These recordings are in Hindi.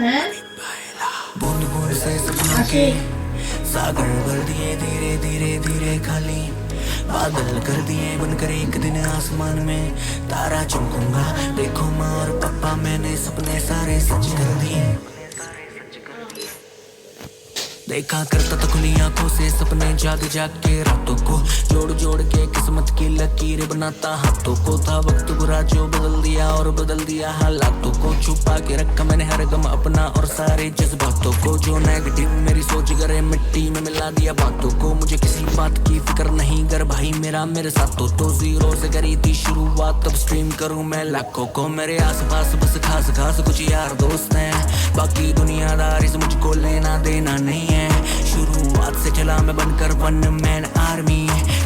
बूंद बूंद से सपनों के सागर भर दिए, धीरे धीरे धीरे खाली बादल कर दिए बनकर एक दिन आसमान में तारा चमकूंगा। देखो माँ और पापा मैंने सपने सारे सच कर दिए। देखा करता था खुली आंखों से सपने जाग जाग के रातों को, जोड़ जोड़ के किस्मत की लकीरें बनाता हाथों को। था वक्त बुरा जो बदल दिया और बदल दिया हालातों को। छुपा के रखा मैंने हर गम अपना और सारे जज्बातों को। जो नेगेटिव मेरी सोच करे मिट्टी में मिला दिया बातों को। मुझे किसी बात की फिक्र नहीं कर भाई मेरा मेरे साथ तो जीरो से करी थी शुरुआत, अब स्ट्रीम करूं मैं लाखों को। मेरे आस पास बस खास खास कुछ यार दोस्त हैं, बाकी दुनियादारी से मुझको लेना देना नहीं है। शुरुआत से चला मैं बनकर वन मैन आर्मी,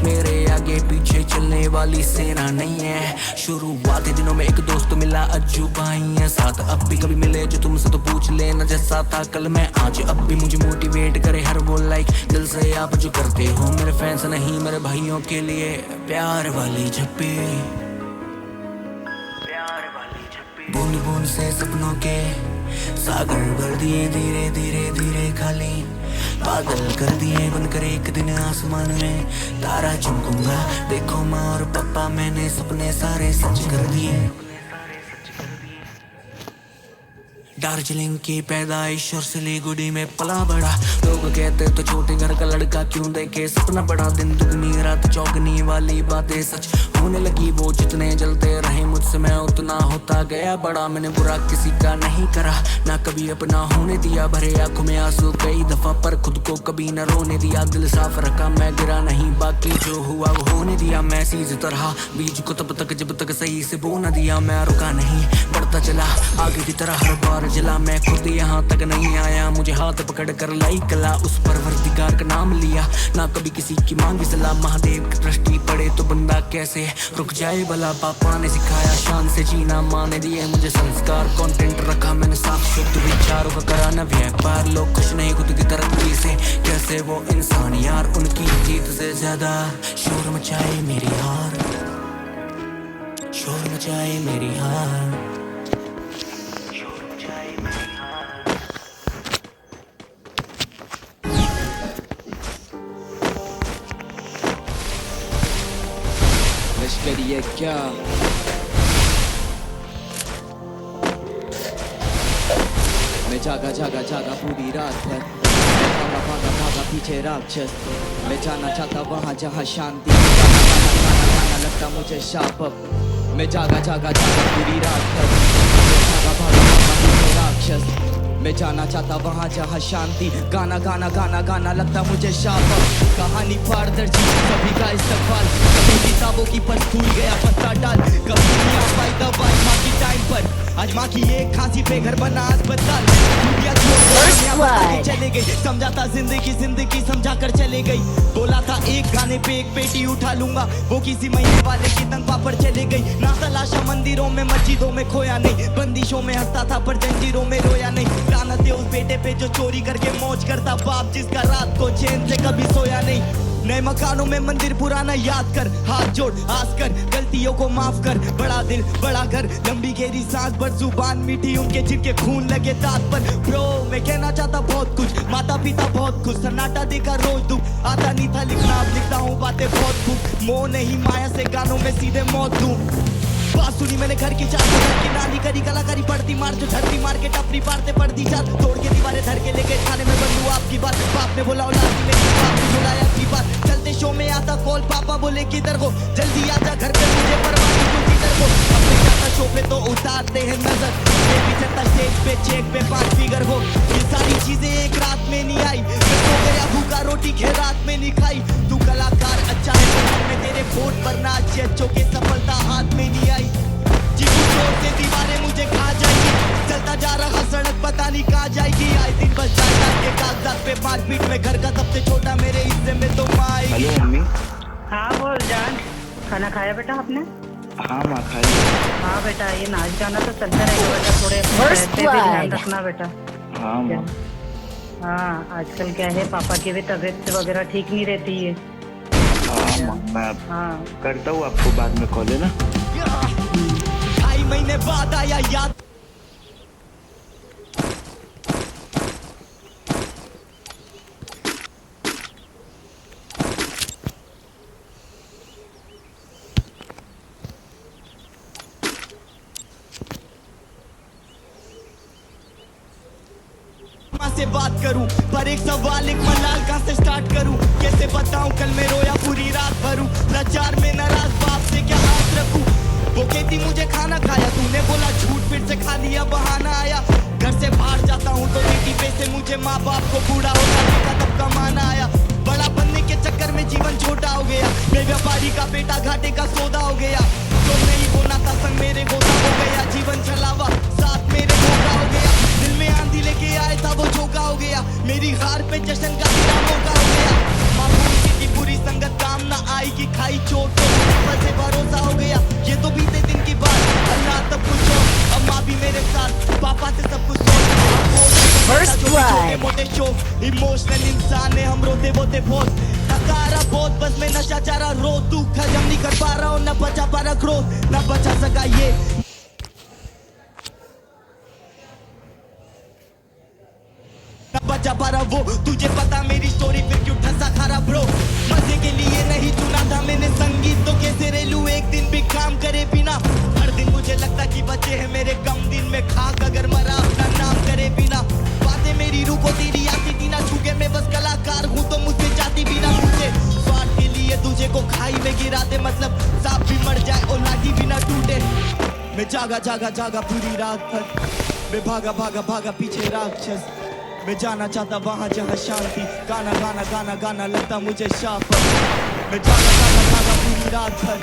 मेरे आगे पीछे चलने वाली सेना नहीं है। शुरुआती दिनों में एक दोस्त मिला अज्जू भाई है साथ, अब भी कभी मिले जो तुमसे तो पूछ लेना जैसा था कल मैं आज। अब भी मुझे मोटिवेट करे हर वो लाइक दिल से आप जो करते हो। मेरे फैंस नहीं मेरे भाइयों के लिए प्यार वाली झप्पी, बूंद बूंद से सपनों के सागर भर दिए, धीरे धीरे धीरे खाली बादल कर दिए बनकर एक दिन आसमान में तारा चमकूंगा। देखो माँ और पापा मैंने सपने सारे सच कर दिए। दार्जिलिंग की पैदाइश और सिलीगुड़ी में पला बड़ा, लोग कहते तो छोटे घर का लड़का क्यों देखे सपना बड़ा। दिन दुगनी रात चौगनी वाली बातें सच होने लगी, वो जितने जलते रहे मुझसे मैं उतना होता गया बड़ा। मैंने बुरा किसी का नहीं करा ना कभी अपना होने दिया, भरे आंखों में आंसू कई दफा पर खुद को कभी न रोने दिया। दिल साफ रखा मैं गिरा नहीं, बाकी जो हुआ वो होने दिया। मैं सीधी तरह बीज को तब तक जब तक सही से बो न दिया। मैं रुका नहीं बढ़ता चला आगे की तरह हर बार जला। मैं खुद यहाँ तक नहीं आया, मुझे हाथ पकड़ कर लाई कला। उस परवरदिगार का नाम लिया ना कभी किसी की मांगी सलाह। महादेव की दृष्टि पड़े तो बंदा कैसे रुक जाए भला। पापा ने सिखाया शान से जीना, माँ ने दिए मुझे संस्कार। कंटेंट रखा मैंने साफ शुद्ध विचारों का करा न व्यापार। लोग खुश नहीं खुद की तरक्की से, कैसे वो इंसान यार। उनकी जीत से ज्यादा शोर मचाए मेरी हार, शोर मचाए मेरी हार। लश्करी है क्या मैं जागा जागा जागा पूरी रात भर, भागा भागा भागा पीछे राक्षस। मैं जाना चाहता वहाँ जहाँ शांति, गाना लगता मुझे शाप। मैं जागा जागा जागा पूरी रात भर, भागा भागा भागा पीछे राक्षस। मैं जाना चाहता वहाँ जहाँ शांति, गाना गाना गाना गाना लगता मुझे शाप। कहानी पारदर्शी सभी का इस्तेमाल, कभी किताबों की पर फूल गया पत्ता डाल। कभी नहीं आ पाई दवाई माँ की टाइम पर, आज माँ की एक खांसी पे घर बना अस्पताल। दुनिया चले गई, समझा था जिंदगी जिंदगी समझा कर चले गई। बोला था एक गाने पे एक पेटी उठा लूंगा, वो किसी महीने वाले की तनख्वाह पर चले गई। ना तलाशा मंदिरों में मस्जिदों में खोया नहीं, बंदिशों में हंसता था पर जंजीरों में रोया नहीं। लानत है उस बेटे पे जो चोरी करके मौज करता बाप, जिसका रात को चैन से कभी सोया नहीं। नए मकानों में मंदिर पुराना याद कर, हाथ जोड़ आस कर, गलतियों को माफ कर। बड़ा दिल बड़ा घर, लंबी गहरी सांस पर जुबान मीठी उनके जिनके खून लगे दांत पर। ब्रो मैं कहना चाहता बहुत कुछ, माता पिता बहुत खुश, सन्नाटा देखा रोज दुख। आता नहीं था लिखना अब लिखता हूँ बातें बहुत खूब। मोह नहीं माया से गानों में सीधे मौत दूं। बात सुनी मैंने घर की चार की नाली करी कलाकारी पड़ती मार जो धरती मार के टपरी पारते पड़ती चार। तोड़ के दीवारें धर के लेके थाने में बंदू आपकी बात। बाप ने बोला औलाद की मेरी बाप ने बुलाया आपकी बात। चलते शो में आता कॉल पापा बोले किधर को, जल्दी आजा घर पे मुझे परवाह नहीं तू किधर को। अपने जाता शो पे तो उतारते हैं नजर, ये भी चलता स्टेज पे चेक पे 5 फिगर हो। ये सारी चीजें एक रात में नहीं आई, मैं तो गया भूखा रोटी रात में नहीं खाई। तू कलाकार अच्छा है में तेरे फोट पर ना अच्छे अच्छों के सफलता हाथ में नहीं आई। से दीवारें मुझे खा जाएगी, चलता जा रहा सड़क पता नहीं कहाँ जाएगी। आए दिन बस जायदाद के कागजात पे 5 फीट में घर का सबसे छोटा मेरे हिस्से में तो माँ आएगी। Hello mummy. हाँ बोल जान, खाना खाया बेटा आपने? हाँ माँ खाई। हाँ बेटा ये नाच गाना तो चलता रहेगा बेटा, थोड़े पे भी ध्यान रखना बेटा। हाँ माँ। हाँ आजकल क्या है पापा की भी तबीयत वगैरह ठीक नहीं रहती है। हाँ माँ मैं करता हूँ आपको बाद में कॉल है ना। 2.5 महीने बाद आया याद से बात करूं, पर एक सवाल एक मलाल कहां से स्टार्ट करूं, कैसे बताऊं कल मैं रोया पूरी रात भरूं, लाचार में नाराज बाप से क्या हाथ रखूं, वो कहती मुझे खाना खाया, तूने बोला झूठ फिर से खा लिया बहाना आया, घर से बाहर जाता हूं तो बेटी पे से मुझे माँ बाप को बूढ़ा होता देखा तब कमाना आया, बड़ा बनने के चक्कर में जीवन छोटा हो गया, मैं व्यापारी का बेटा घाटे का सौदा हो गया, तो नहीं बोना था संग मेरे गोता हो गया, जीवन छलावा साथ मेरे धोखा हो गया, दिल में आंधी लेके आया था वो झोंका हो गया, मेरी हार पे जश्न का तेरा मौका हो गया, माफूसी की बुरी संगत काम ना आई कि खाई चोट तो ऊपर से भरोसा हो गया, ये तो बीते दिन की बात, अल्लाह तब कुछ हो, अब माँ भी मेरे साथ, पापा से सब कुछ First blood. मोटे शोक इमोशनल इंसान है हम रोते बोते बहुत नकारा बहुत बस मैं नशा चारा रो दुख हजम नहीं कर पा रहा हूँ न बचा पा रहा क्रोध न बचा सका ये न बचा पा रहा वो तुझे पता मेरी स्टोरी फिर क्यों ठसा खरा ब्रो मजे के लिए नहीं चुना था मैंने संगीत तो कैसे रेलू एक दिन भी काम करे बिना हर दिन मुझे लगता कि बचे हैं मेरे कम दिन में खाक अगर मरा अपना नाम करे बिना बातें मेरी रूह को तेरी आती थी ना छूके मैं बस कलाकार हूँ तो मुझसे जाती भी ना पूछे स्वाद के लिए तुझे को खाई में गिरा दे मतलब सांप भी मर जाए और लाठी भी ना टूटे मैं जागा जागा जागा पूरी रात भर मैं भागा भागा भागा पीछे राक्षस मैं जाना चाहता वहाँ जहाँ शांति गाना गाना गाना गाना लगता मुझे शाप मैं जागा जागा जागा पूरी रात भर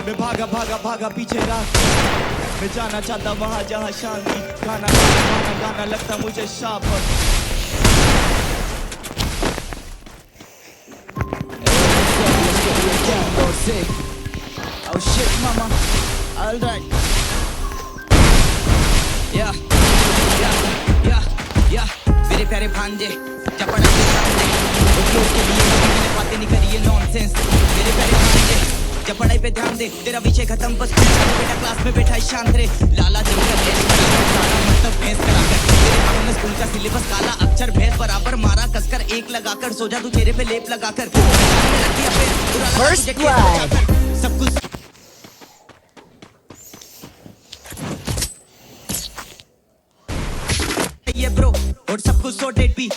मैं भागा भागा भागा पीछे राक्षस मैं जाना चाहता वहाँ जहाँ शांति गाना गाना गाना गाना लगता मुझे शाप Oh shit mama alright yeah मेरे प्यारे भांजे चपड़ा के सामने ओके ओके लिए मैंने बातें नहीं करी ये नॉनसेंस मेरे प्यारे भांजे जब पढ़ाई पे ध्यान दे तेरा विषय खत्म बस बेटा क्लास में बैठा है शांत रे लाला जमकर देश सारा मतलब भैंस कराकर तेरे मालूम में स्कूल का सिलेबस काला अक्षर भैंस बराबर मारा कसकर एक लगाकर सो जा तू चेहरे पे लेप लगाकर सब कुछ ये ब्रो और सब कुछ सॉर्टेड भी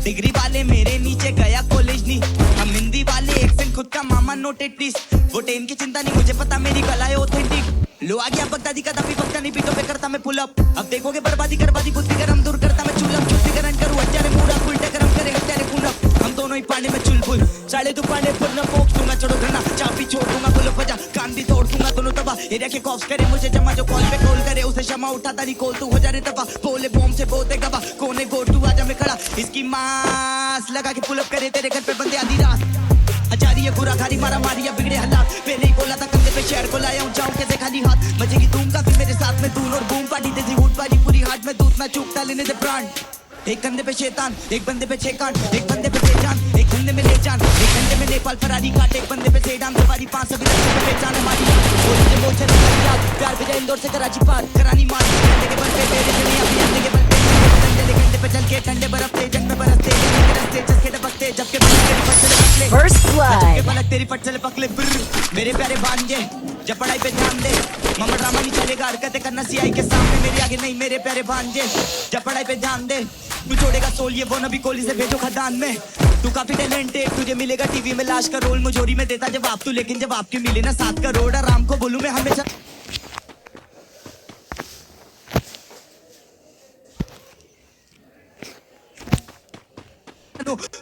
डिग्री वाले मेरे नीचे गया कॉलेज नहीं हम हिंदी वाले एक्सेंट खुद का मामा नोटेड प्लीज वो टेन की चिंता नहीं मुझे पता मेरी कला है ऑथेंटिक लो आ गया बगदादी का तभी पक्का नहीं पीटो पे करता मैं पुल अप अब देखोगे बर्बादी करवादी बुद्धि गरम दूर करता मैं चुलम शुद्धिकरण करूँ अचारे पूरा उल्टे गरम करे हत्यारे पूनप हम दोनों ही पानी में चुलबुल साढ़े दो पाने पर न पोक दूंगा चढ़ो घना चाबी छोड़ दूंगा बोलो बजा कान भी तोड़ दूंगा दोनों तबाह एरिया के कॉप्स करे मुझे जमा जो कॉल पे कॉल करे उसे क्षमा उठाता नहीं कॉल तू हो जा रे तबाह बोले बॉम्ब से बोते गवा कोने गो टू आजा मैं खड़ा इसकी मास लगा के पुल अप करे तेरे घर पे बंदे आधी रात अचारी बुरा घारी मारा मारिया बिगड़े हालात पहले ही बोला था कंधे पे शहर को लाया हूँ जाऊँ कैसे खाली हाथ बचेगी तुम का फिर मेरे साथ में दून और बूम पार्टी तेजी हुट पारी पूरी हाथ में दूध ना चूकता लेने दे प्राण एक कंधे पे शैतान एक बंदे पे छह काट एक बंदे पे बेजान एक कंधे में ले जान एक कंधे में नेपाल फरारी काट एक बंदे पे सेडान सवारी 5 सभी रस्ते पे पहचान हमारी बोलते बोल चले प्यार पे जाए इंदौर से कराची पार करानी मार कंधे के बल पे मेरे चले अभी अंधे के बल पे कंधे पे चल के ठंडे बर्फ पे जंग में बरसते रस्ते चस्के टपकते जबकि First blood. पलक तेरी पट चले पकले मेरे प्यारे भांजे जब पढ़ाई पे ध्यान दे मामा ड्रामा नहीं चलेगा हरकतें करना सीआई के सामने मेरे आगे नहीं मेरे प्यारे भांजे जब पढ़ाई पे ध्यान दे तू छोड़ेगा सोल ये वो नबी कोली से भेजो खदान में तू काफी टैलेंटेड तुझे मिलेगा टीवी में लाश का रोल मुझोरी में देता जवाब तू लेकिन जब आपकी मिले ना 7 करोड़ आराम को बोलूं मैं हमेशा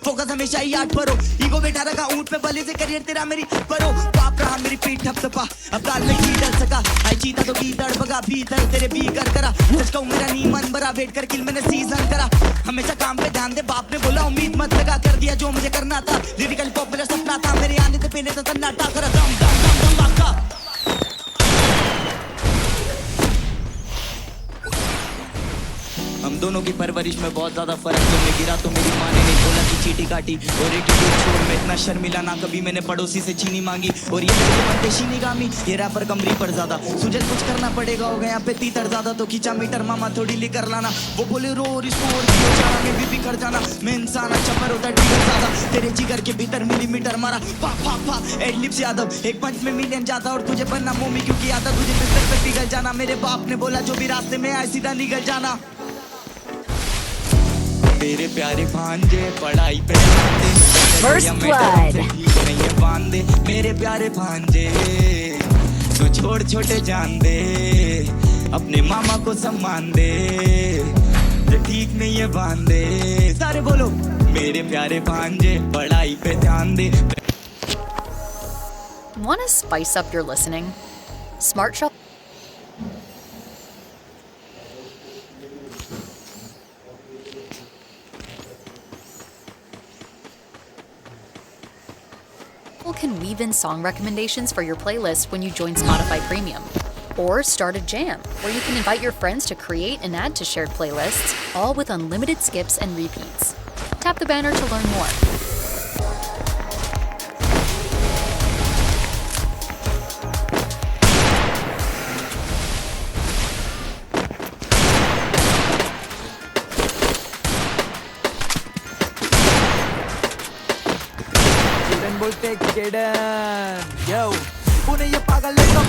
फोकस हमेशा ही आठ परो ईगो बैठा रखा ऊंट पे बले से करियर तेरा मेरी परो बाप रहा मेरी पीठ ठप सपा अब दाल में घी डल सका आई चीता तो की दड़ बगा भीतर तेरे भी कर करा सच कहूं मेरा नी मन भरा वेट कर किल मैंने सीजन करा हमेशा काम पे ध्यान दे बाप ने बोला उम्मीद मत लगा कर दिया जो मुझे करना था लिरिकल पॉप मेरा सपना था मेरे आने से पहले तो सन्नाटा करा दम दम दम दम बाका हम दोनों की परवरिश में बहुत ज्यादा फर्क जब मैं गिरा तो मेरी माँ ने नहीं बोला कि चीटी काटी और एटीट्यूड छोड़ मैं इतना शर्मिला ना कभी मैंने पड़ोसी से चीनी मांगी और ये लड़के बनते शीनी गामी ये रैपर कमरी पर ज्यादा सुझे कुछ करना पड़ेगा हो गया पे तीतर ज्यादा तो खींचा मीटर मामा थोड़ी ली कर लाना वो बोले रो रिस्टोर जाना मैं भी बिखर जाना मैं इंसान अच्छा पर होता ट्रिगर ज्यादा तेरे जिगर के भीतर मिलीमीटर मारा पा पा पा एडलिप्स यादव एक पंच में मिलियन जाता और तुझे बनना मोमी क्योंकि आता तुझे बिस्तर पे पिघल जाना मेरे बाप ने बोला जो भी रास्ते में आए सीधा निकल जाना मेरे प्यारे भांजे पढ़ाई पे ध्यान दे। First या मैं blood. डर से ठीक नहीं है बांधे मेरे प्यारे भांजे, तू छोड़ छोटे जान दे, अपने मामा को सम्मान दे, ये ठीक नहीं है बांधे। सारे बोलो मेरे प्यारे भांजे पढ़ाई पे ध्यान दे। Want to spice up your listening? Smart Shuffle can weave in song recommendations for your playlist when you join Spotify Premium. Or start a jam, where you can invite your friends to create and add to shared playlists, all with unlimited skips and repeats. Tap the banner to learn more. बोलते केडन यो पुणे ये पागल ने तो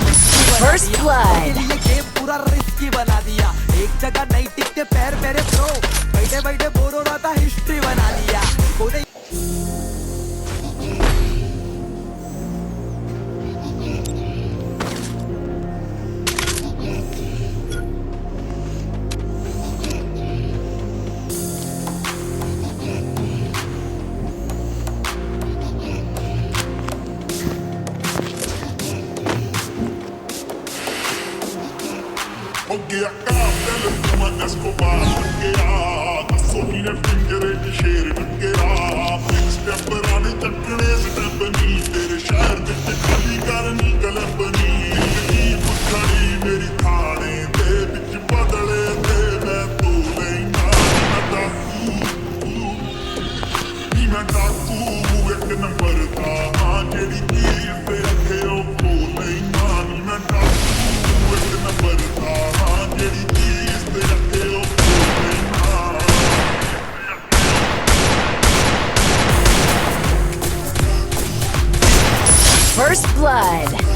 First blood. ये गेम पूरा रिस्की बना दिया, एक जगह नहीं टिकते पैर मेरे ब्रो, बैठे बैठे बोर हो रहा था हिस्ट्री बना दिया Pune. Oggi a capo come Escobar perché sogni nel fingere di sceri perché step rani ਚੱਕਣੇ step ਨਹੀਂ ਤੇਰੇ ਸ਼ਹਿਰ ਵਿੱਚ ਖਾਲੀ ਕਰਨੀ ਗਲਬਨੀ ਨੀ ਪੁੱਛੜੀ ਮੇਰੀ ਥਾਣੇ ਦੇ ਵਿੱਚ ਬਦਲੇ ਤੇ ਮੈਂ ਤੂੰ ਲੈਣਾ ਮੈਂ ਡਾਕੂ ਇੱਕ ਨੰਬਰ ਦਾ ਹਾਂ ਜਿਹੜੀ ਚੀਜ਼ ਤੇ ਰੱਖੇ ਉਹ ਕੋਲ ਲੈਣਾ ਮੈਂ ਡਾਕੂ ਇੱਕ ਨੰਬਰ ਦਾ ਹਾਂ ਜਿਹੜੀ ਚੀਜ਼ ਤੇ ਰੱਖੇ ਉਹ ਕੋਲ ਲੈਣਾ। First blood.